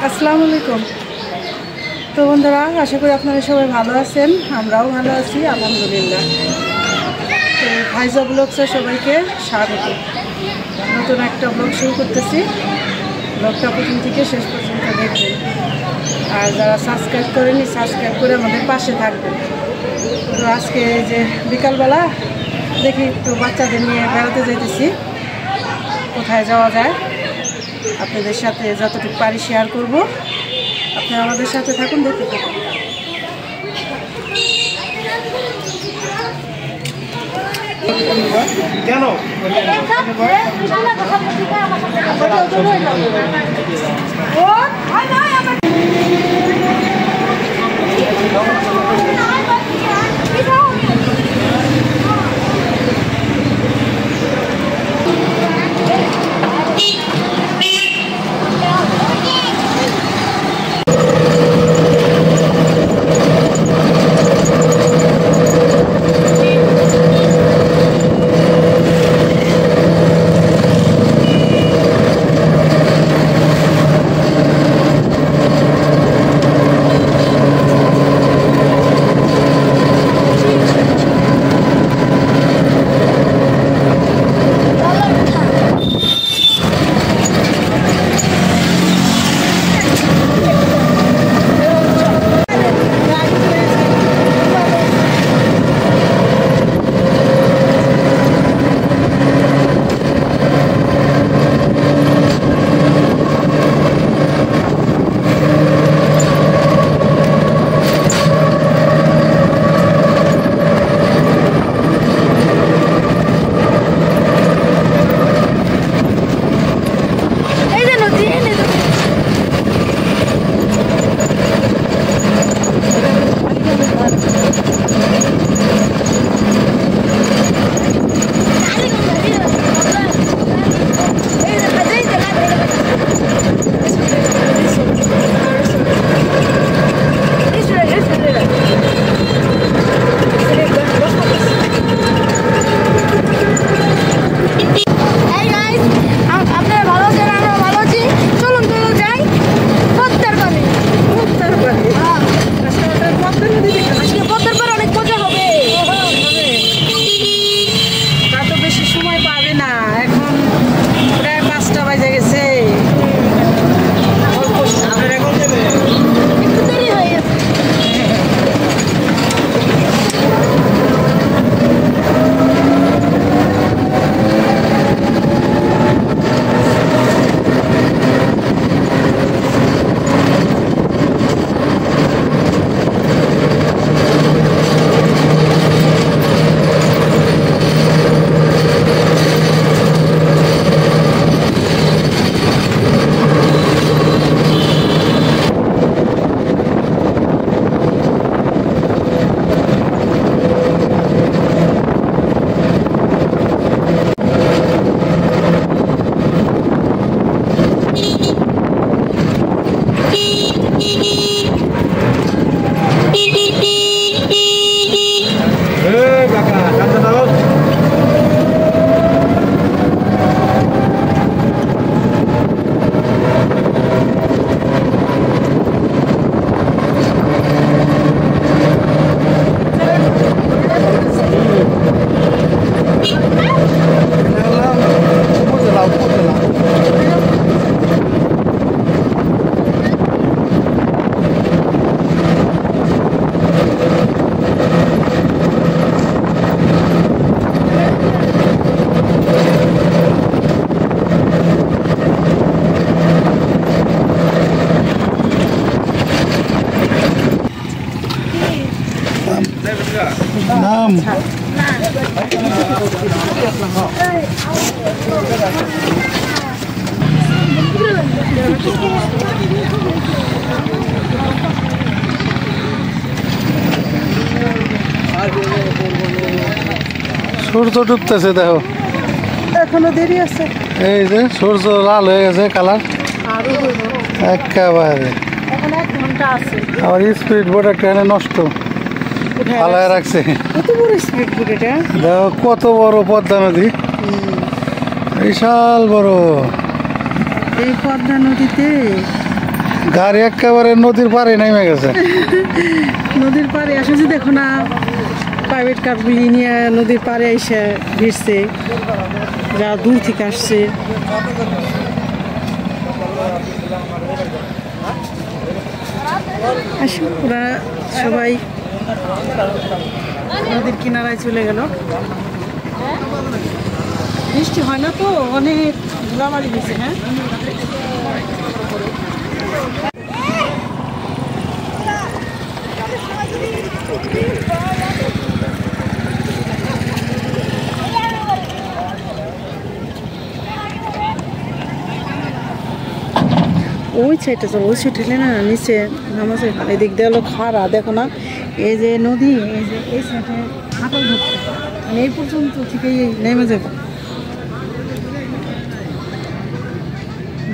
আসসালামু আলাইকুম। তো বন্ধুরা, আশা করি আপনারা সবাই ভালো আছেন, আমরাও ভালো আছি আলহামদুলিল্লাহ। তো ফাইজা ব্লগসে সবাইকে স্বাগত। নতুন একটা ব্লগ শুরু করতেছি। ব্লগটা প্রথম থেকে শেষ পর্যন্ত দেখবেন, আর যারা সাবস্ক্রাইব করেনি সাবস্ক্রাইব করে আমাদের পাশে থাকবেন। তো আজকে যে বিকালবেলা দেখি একটু বাচ্চাদের নিয়ে বেড়াতে যাইতেছি, কোথায় যাওয়া যায় আপনাদের সাথে যতটুকু পারি শেয়ার করব। আপনারা আমাদের সাথে থাকুন, দেখতে থাকুন। কেন নাম সূর্য ডুবতেছে, দেখো এখনো দেরি আছে। এই যে সূর্য লাল হয়ে গেছে কালার একেবারে। এখন 1 ঘন্টা আছে। আবার স্পিড বোট একটা নষ্ট। ফালায় রাখছে। কত বড় স্পিড বোট এটা, দেখো কত বড় পদ্মা নদী, বিশাল বড়। এই পদ্মা নদীতে গাড়ি একেবারে নদীর পাড়ে নেমে গেছে। নদীর পাড়ে আসছে, দেখো না প্রাইভেট কারগুলি নিয়ে নদীর পাড়ে এসে ভিড়ছে, যা দূর থেকে আসছে। আসুন, ওরা সবাই নদীর কিনারায় চলে গেল। বৃষ্টি হয় না তো, অনেক ধুলাবালি গেছে। হ্যাঁ, ওই সাইডটা চলো, ওই সাইড না নিচে নামাজে এদিক দিয়ে হলো খাড়া, দেখো না এই যে নদী, এই যে এই সাইডে হাঁটাল ধরছে, মানে এই পর্যন্ত থেকেই নেমে যাবে।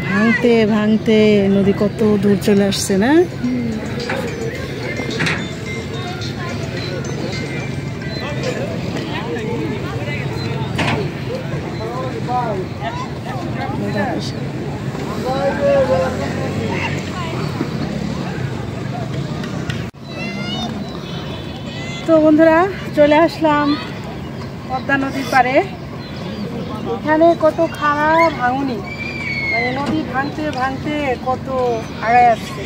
ভাঙতে ভাঙতে নদী কত দূর চলে আসছে না। তো বন্ধুরা, চলে আসলাম পদ্মা নদীর পাড়ে। এখানে কত খারাপ ভাঙুনি, মানে নদী ভাঙতে ভাঙতে কত আগায় আসছে।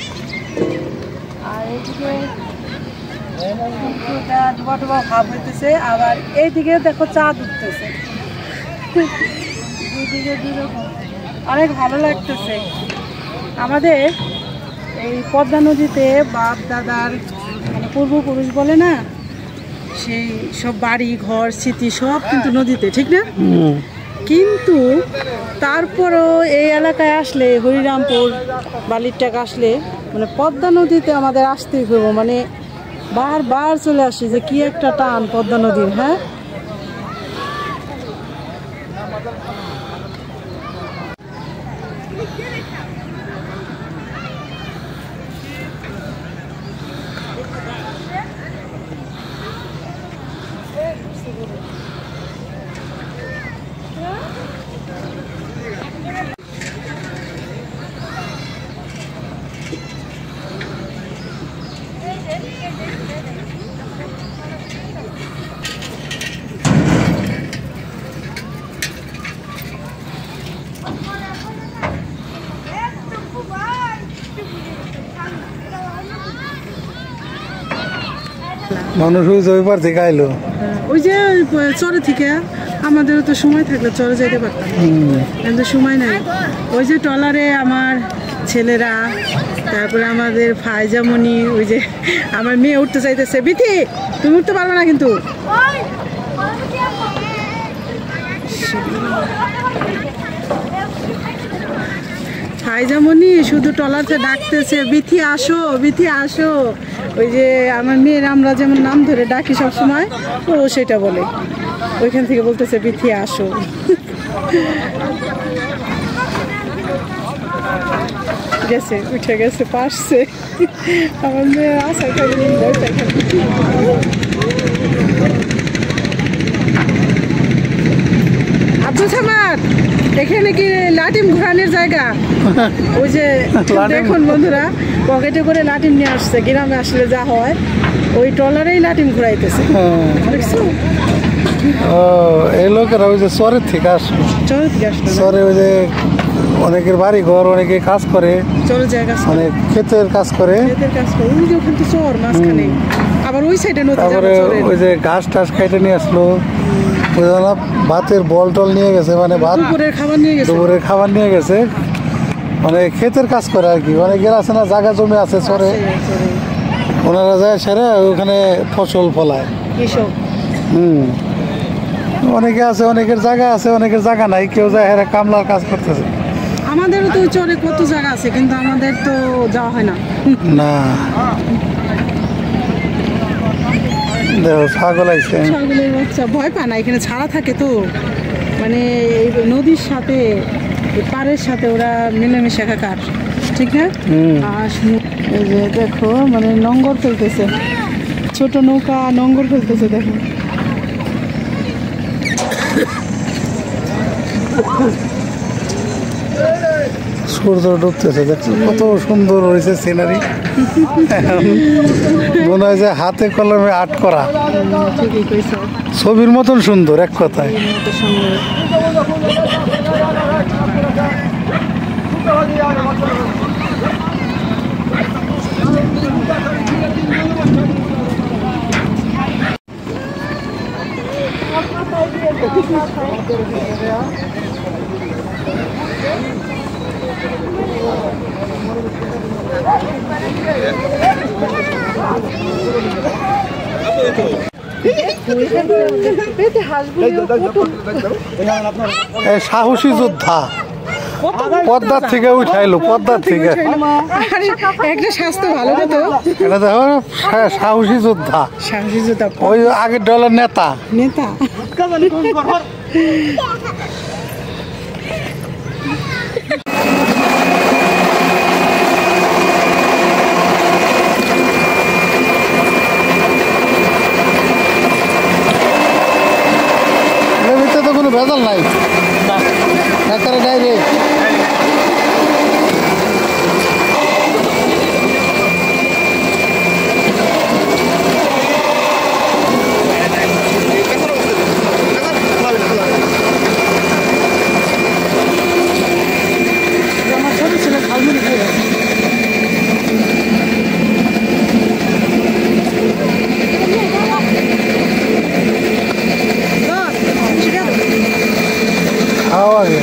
আর এইদিকে ডুবা ডুবা ভাব হইতেছে, আবার এইদিকে দেখো চাঁদ উঠতেছে। দুইদিকে দুরকম, অনেক ভালো লাগতেছে। আমাদের এই পদ্মা নদীতে বাপ দাদার মানে পূর্বপুরুষ বলে না, সেই সব বাড়ি ঘর স্মৃতি সব কিন্তু নদীতে, ঠিক না? কিন্তু তারপরও এই এলাকায় আসলে, হরিরামপুর বালিরটাক আসলে, মানে পদ্মা নদীতে আমাদের আসতেই হইব, মানে বারবার চলে আসি যে কি একটা টান পদ্মা নদীর। হ্যাঁ, মানুষ ওই পার থেকে আইলো, ওই যে চরে থেকে। আমাদেরও তো সময় থাকলে চরে যেতে পারতাম, কিন্তু সময় নাই। ওই যে ট্রলারে আমার ছেলেরা, তারপরে আমাদের ফায়জামণি, ওই যে আমার মেয়ে উঠতে চাইতেছে। বিথি, তুমি উঠতে পারবে না কিন্তু। ফায়জামণি শুধু ট্রলারতে ডাকতেছে, বিথি আসো, বিথি আসো। ওই যে আমার মেয়ের আমরা যেমন নাম ধরে ডাকি সব সময়, ও সেটা বলে, ওইখান থেকে বলতেছে বিথি আসো। গেছে, উঠে গেছে, পারছে। আমার মেয়ের আশায় খালি আব্দুল সামাদ, এখানে কি লাটিম ঘোরানোর জায়গা? ওই যে দেখুন বন্ধুরা, পকেটে করে লাটিম নিয়ে আসছে। গ্রামে আসলে যা হয়, ওই ট্রলারেই লাটিম ঘুরাইতেছে। দেখছো, এই লোকেরা ওই যে চরের থেকে আসলো, চরে থেকে আসলো। চরে ওই যে অনেকের বাড়ি ঘর, অনেকে কাজ করে, চরে জায়গা, অনেক ক্ষেতের কাজ করে, ক্ষেতের কাজ করে। ওই যে ওখানে তো চর মাঝখানে, আবার ওই সাইডে নদী। তারপরে ওই যে ঘাস টাস খাইতে নিয়ে আসলো, ওই ভাতের বল টল নিয়ে গেছে, মানে ভাত দুপুরের খাবার নিয়ে গেছে, দুপুরের খাবার নিয়ে গেছে, মানে ক্ষেতের কাজ করে আর কি। অনেকের আছে না জায়গা জমি আছে চরে, ওনারা যায় সেরে ওখানে ফসল ফলায়। কৃষক। অনেকে আছে, অনেকের জায়গা আছে, অনেকের জায়গা নাই, কেউ যায় হেরে কামলার কাজ করতেছে। আমাদেরও তো চরে কত জায়গা আছে, কিন্তু আমাদের তো যাওয়া হয় না। না, দেখো ছাগল আইছে, ছাগলের বাচ্চা ভয় পায় না, এখানে ছাড়া থাকে তো, মানে এই নদীর সাথে পাড়ের সাথে ওরা মিলেমিশে একাকার, ঠিক না? আর এই যে দেখো, মানে নোংর ফেলতেছে, ছোট নৌকা নোঙ্গর ফেলতেছে দেখো। সূর্য ডুবতেছে, দেখছো কত সুন্দর হয়েছে সিনারি। মনে হয় যে হাতে কলমে আর্ট করা, ঠিকই কইছো, ছবির মতন সুন্দর এক কথায়। এই সাহসী যোদ্ধা পদ্মার থেকে উঠাইলো, পদ্মার থেকে। একটা স্বাস্থ্য ভালো হতো। এটা দেখো সাহসী যোদ্ধা, সাহসী যোদ্ধা, ওই আগের দলের নেতা। নেতা। এর ভিতরে তো কোনো ভেজাল নাই, একেবারে ডাইরেক্ট। আমার ছোট ছেলে ঝালমুড়ি খেয়ে গেছে। খাও আগে।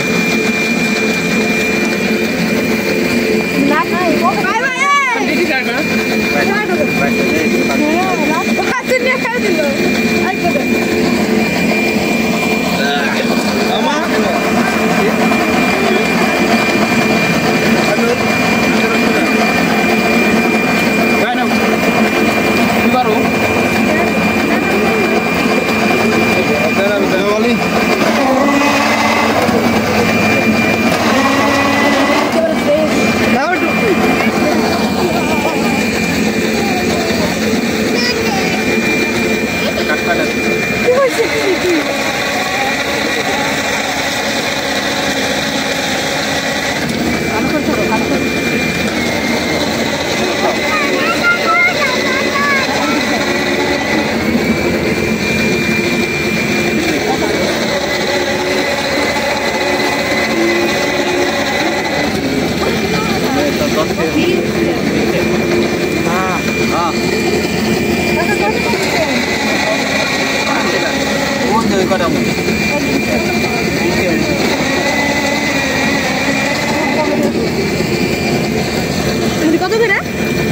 কত করে?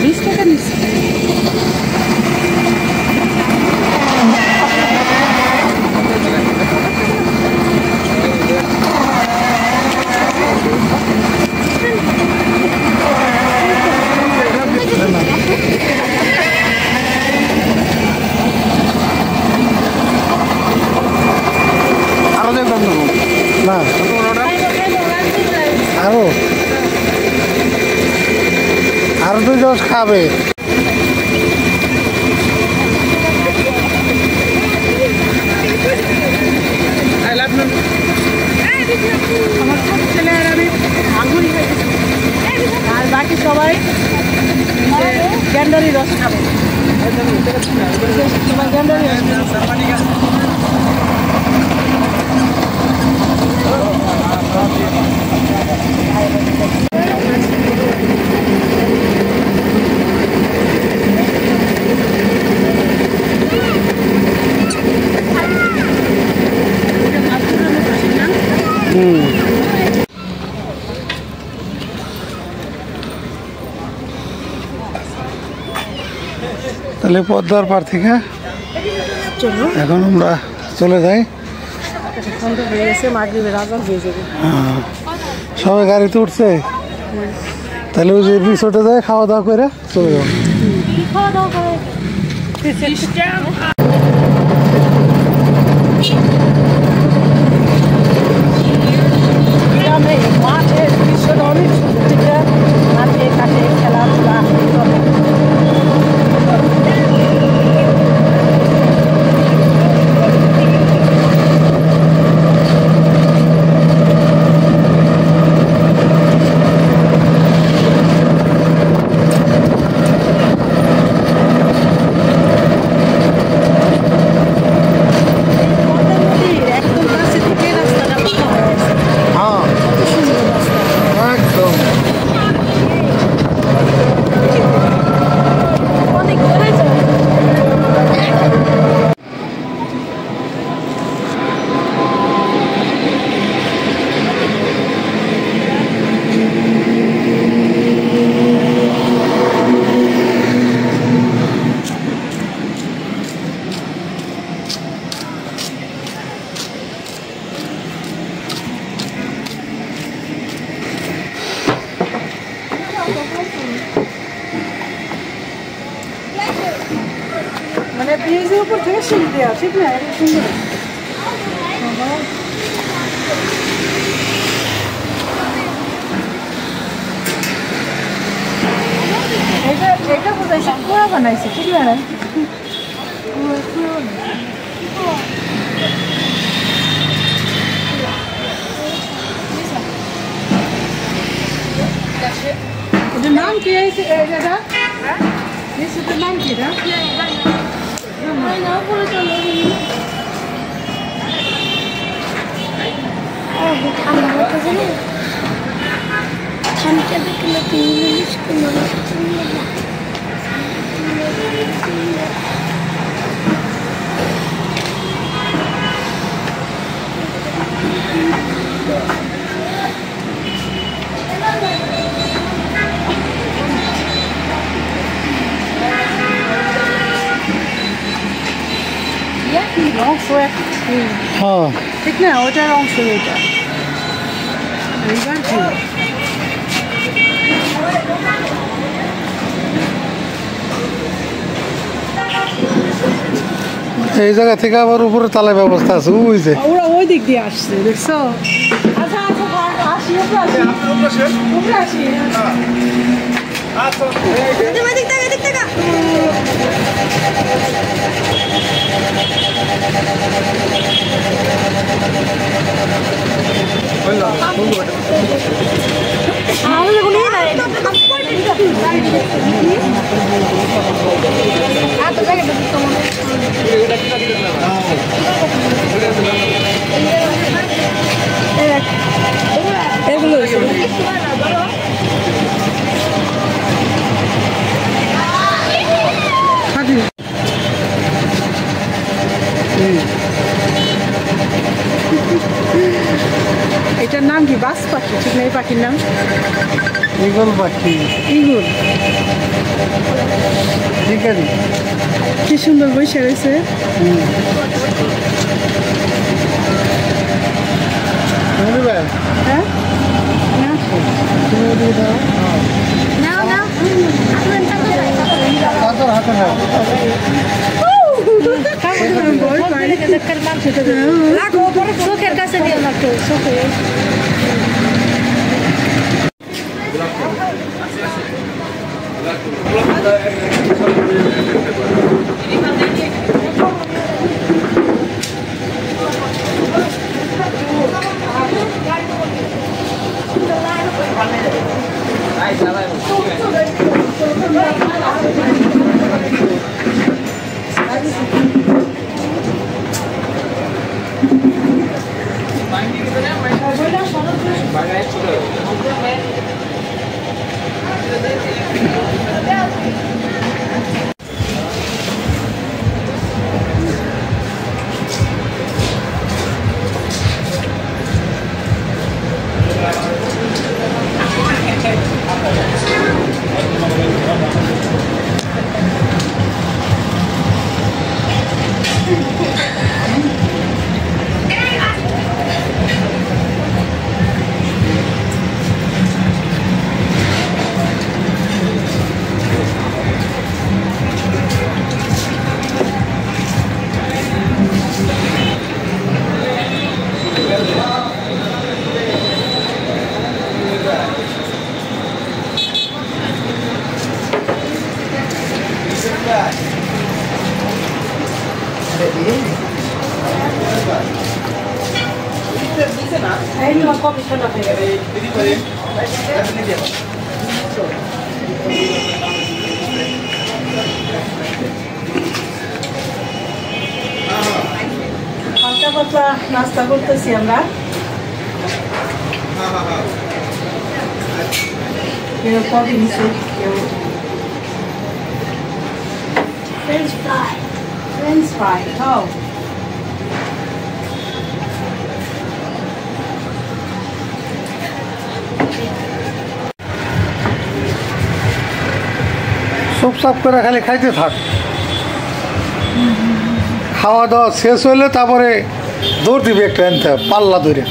20 টাকা নিচ্ছে। আরো দেখবেন না, আরো আরো 2 জশ খাবে। আমার ছোট ছেলে আর আমি আঙ্গুরি খাইতেছি, আর বাকি সবাই গ্যান্ডারি রস খাবে। সবাই গ্যান্ডারি রস তাহলে পদ্মার পার থেকে চলো, এখন আমরা চলে যাই। সন্ধ্যা হয়ে গেছে, মাগরিবের আজান হয়ে যাবে। সবাই গাড়িতে উঠছে, তাহলে ওই যে রিসোর্টে যায় খাওয়া দাওয়া করে চলে যাবো। খাওয়া দাওয়া করে মাঠের দৃশ্যটা অনেক সুন্দর, ঠিক আছে? মাঠে ঘাটে খেলাধুলা মানে ব্রিজের উপর থেকে সিঁড়ি দেওয়া, ঠিক না? এটা সুন্দর। এটা বোধহয় কুয়া বানাইছে, ঠিক না? এটার নাম কি আছে? এটা এটার নাম কি? এটা অংশ হ্যাঁ ঠিক না? ওটার অংশ এটা। এইবার কি এই জায়গা থেকে আবার উপরে তালার ব্যবস্থা আছে, ওই যে ওরা ওই দিক দিয়ে আসছে, দেখছো? আচ্ছা আচ্ছা, আসি উপরে আসি, উপরে আসি। এগুলো এটার নাম কি? বাস পাখি, ঠিক না? এই পাখির নাম ইগল পাখি। ইগল। ঠিক আছে, কি সুন্দর বসে রয়েছে। হ্যাঁ চোখের কাছে দিয়ে লাগতো চোখে হালকা পাতলা নাস্তা করতেছি আমরা। কেউ কফি নিচ্ছে, কেউ ফ্রেঞ্চ ফ্রাই খাও। চুপচাপ করে খালি খাইতে থাক। খাওয়া দাওয়া শেষ হইলে তারপরে দৌড় দিবি একটা আনতে পাল্লা ধরে।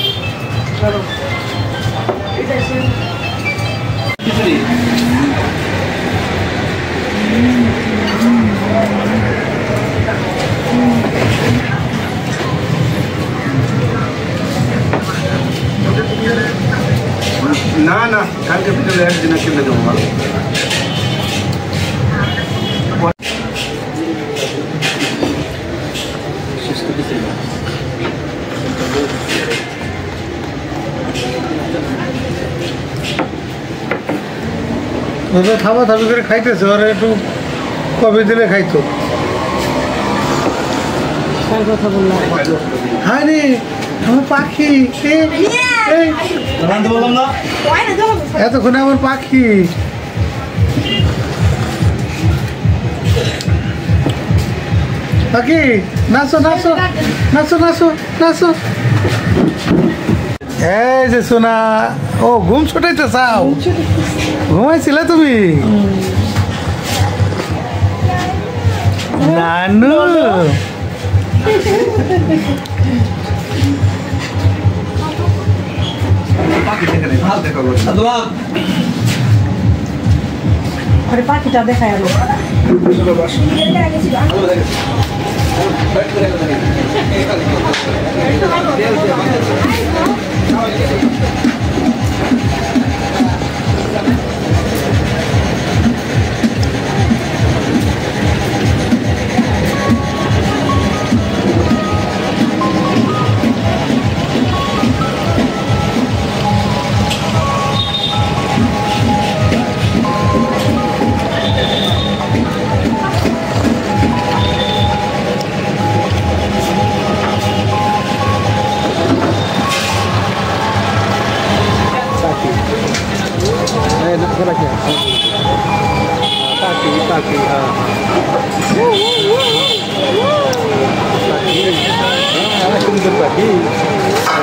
কালকে বিকেলে একদিনে কিনে দেবো মাল। থাবা থাবি করে খাইতেছে, ওরা একটু কবে দিলে খাইতো। কার কথা বললাম? হ্যাঁ রে, আমার পাখি, এতক্ষণে আমার পাখি। পাখি নাচো নাচো নাচো নাচো নাচো। এই যে সোনা, ও ঘুম ছুটাইতে চাও? ঘুমাইছিলে তুমি? নানু পাখিটা দেখায় আলো।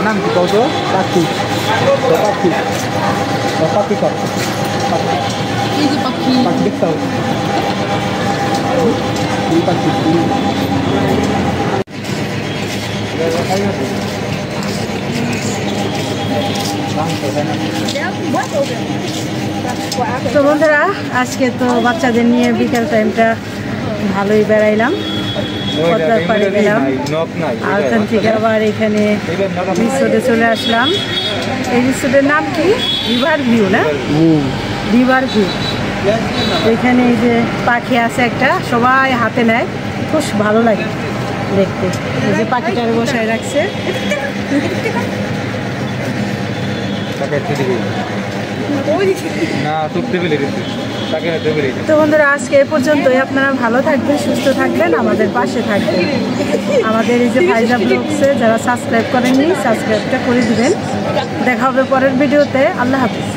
নাম কি কত? পাখি পাখি পাখি পাখি দেখতাম পাখি। তো বন্ধুরা, আজকে তো বাচ্চাদের নিয়ে বিকেল টাইমটা ভালোই বেড়াইলাম। পদ্মার পাড়ে গেলাম, আর ওখান থেকে আবার এখানে রিসোর্টে চলে আসলাম। এই রিসোর্টের নাম কি? রিভার ভিউ না? River view. এখানে এই যে পাখি আছে একটা, সবাই হাতে নেয়, খুব ভালো লাগে দেখতে। এই যে পাখিটারে বসায় রাখছে। তো বন্ধুরা, আজকে এ পর্যন্তই। আপনারা ভালো থাকবেন, সুস্থ থাকবেন, আমাদের পাশে থাকবেন। আমাদের এই যে ফাইজা ব্লগসে যারা সাবস্ক্রাইব করেননি, সাবস্ক্রাইবটা করে দিবেন। দেখা হবে পরের ভিডিওতে। আল্লাহ হাফিজ।